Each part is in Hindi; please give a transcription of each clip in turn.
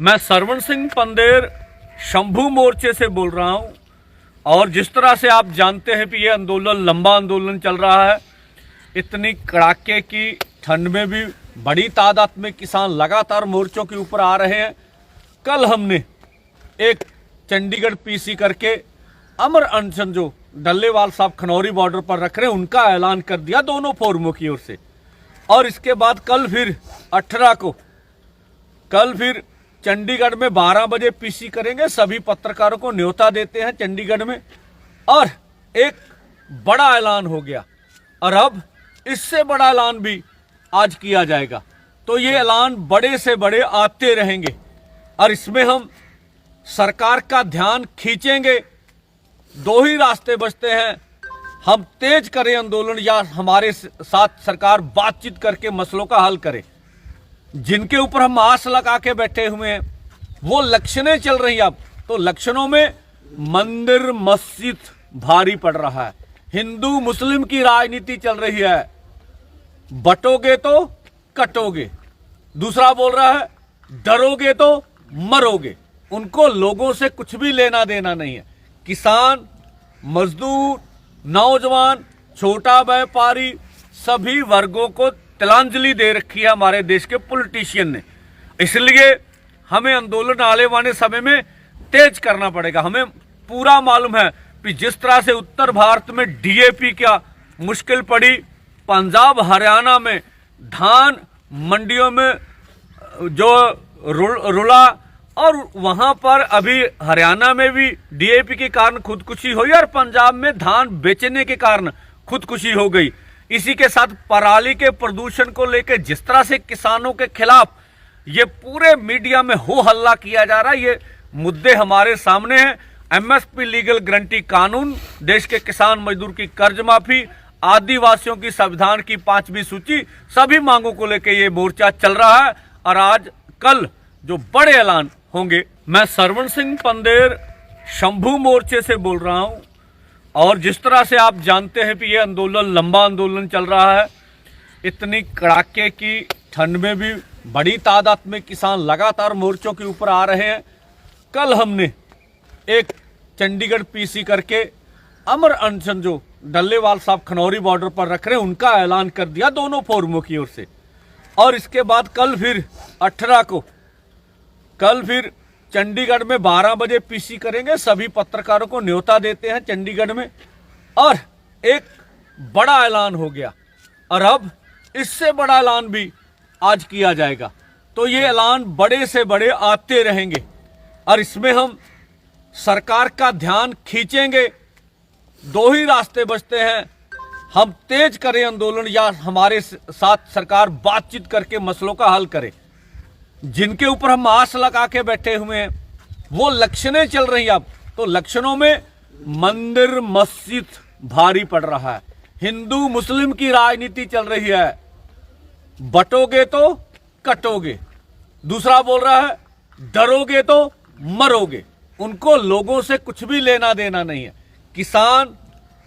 मैं सरवण सिंह पंदेर शंभू मोर्चे से बोल रहा हूं और जिस तरह से आप जानते हैं कि ये आंदोलन लंबा आंदोलन चल रहा है। इतनी कड़ाके की ठंड में भी बड़ी तादाद में किसान लगातार मोर्चों के ऊपर आ रहे हैं। कल हमने एक चंडीगढ़ पीसी करके अमर अनशन जो डल्लेवाल साहब खनौरी बॉर्डर पर रख रहे हैं उनका ऐलान कर दिया दोनों फोरमों की ओर से। और इसके बाद कल फिर 18 को फिर चंडीगढ़ में 12 बजे पीसी करेंगे। सभी पत्रकारों को न्योता देते हैं चंडीगढ़ में और एक बड़ा ऐलान हो गया और अब इससे बड़ा ऐलान भी आज किया जाएगा। तो ये ऐलान बड़े से बड़े आते रहेंगे और इसमें हम सरकार का ध्यान खींचेंगे। दो ही रास्ते बचते हैं, हम तेज करें आंदोलन या हमारे साथ सरकार बातचीत करके मसलों का हल करे। जिनके ऊपर हम आस लगा के बैठे हुए हैं वो इलेक्शनें चल रही हैं। अब तो इलेक्शनों में मंदिर मस्जिद भारी पड़ रहा है। हिंदू मुस्लिम की राजनीति चल रही है। बटोगे तो कटोगे। दूसरा बोल रहा है डरोगे तो मरोगे। उनको लोगों से कुछ भी लेना देना नहीं है। किसान, मजदूर, नौजवान, छोटा व्यापारी सभी वर्गों को तिलांजलि दे रखी है हमारे देश के पॉलिटिशियन ने। इसलिए हमें आंदोलन आने वाले समय में तेज करना पड़ेगा। हमें पूरा मालूम है कि जिस तरह से उत्तर भारत में डीएपी क्या मुश्किल पड़ी, पंजाब हरियाणा में धान मंडियों में जो रुला और वहां पर अभी हरियाणा में भी डीएपी के कारण खुदकुशी हुई और पंजाब में धान बेचने के कारण खुदकुशी हो गई। इसी के साथ पराली के प्रदूषण को लेकर जिस तरह से किसानों के खिलाफ ये पूरे मीडिया में हो हल्ला किया जा रहा है, ये मुद्दे हमारे सामने हैं। एमएसपी लीगल गारंटी कानून, देश के किसान मजदूर की कर्ज माफी, आदिवासियों की संविधान की 5वीं सूची, सभी मांगों को लेकर ये मोर्चा चल रहा है और आज कल जो बड़े ऐलान होंगे। मैं सरवण सिंह पंदेर शंभू मोर्चे से बोल रहा हूं और जिस तरह से आप जानते हैं कि ये आंदोलन लंबा आंदोलन चल रहा है। इतनी कड़ाके की ठंड में भी बड़ी तादाद में किसान लगातार मोर्चों के ऊपर आ रहे हैं। कल हमने एक चंडीगढ़ पीसी करके अमर अनशन जो डल्लेवाल साहब खनौरी बॉर्डर पर रख रहे हैं उनका ऐलान कर दिया दोनों फोरमों की ओर से। और इसके बाद कल फिर 18 को फिर चंडीगढ़ में 12 बजे पीसी करेंगे। सभी पत्रकारों को न्योता देते हैं चंडीगढ़ में और एक बड़ा ऐलान हो गया और अब इससे बड़ा ऐलान भी आज किया जाएगा। तो ये ऐलान बड़े से बड़े आते रहेंगे और इसमें हम सरकार का ध्यान खींचेंगे। दो ही रास्ते बचते हैं, हम तेज करें आंदोलन या हमारे साथ सरकार बातचीत करके मसलों का हल करे। जिनके ऊपर हम आस लगा के बैठे हुए हैं वो इलेक्शनें चल रही हैं। अब तो इलेक्शनों में मंदिर मस्जिद भारी पड़ रहा है। हिंदू मुस्लिम की राजनीति चल रही है। बटोगे तो कटोगे। दूसरा बोल रहा है डरोगे तो मरोगे। उनको लोगों से कुछ भी लेना देना नहीं है। किसान,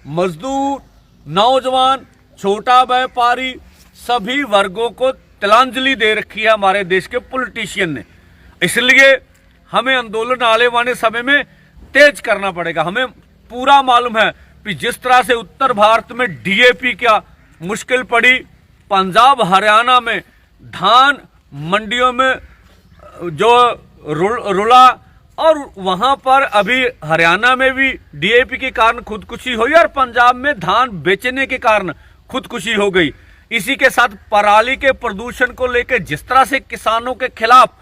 मजदूर, नौजवान, छोटा व्यापारी सभी वर्गों को तिलांजलि दे रखी है हमारे देश के पॉलिटिशियन ने। इसलिए हमें आंदोलन आने वाले समय में तेज करना पड़ेगा। हमें पूरा मालूम है कि जिस तरह से उत्तर भारत में डीएपी क्या मुश्किल पड़ी, पंजाब हरियाणा में धान मंडियों में जो रुला और वहां पर अभी हरियाणा में भी डीएपी के कारण खुदकुशी हुई और पंजाब में धान बेचने के कारण खुदकुशी हो गई। इसी के साथ पराली के प्रदूषण को लेकर जिस तरह से किसानों के खिलाफ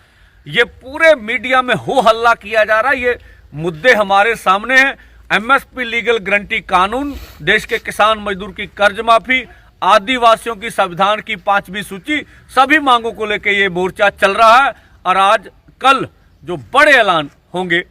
ये पूरे मीडिया में हो हल्ला किया जा रहा है, ये मुद्दे हमारे सामने हैं। एमएसपी लीगल गारंटी कानून, देश के किसान मजदूर की कर्ज माफी, आदिवासियों की संविधान की 5वीं सूची, सभी मांगों को लेकर ये मोर्चा चल रहा है और आज कल जो बड़े ऐलान होंगे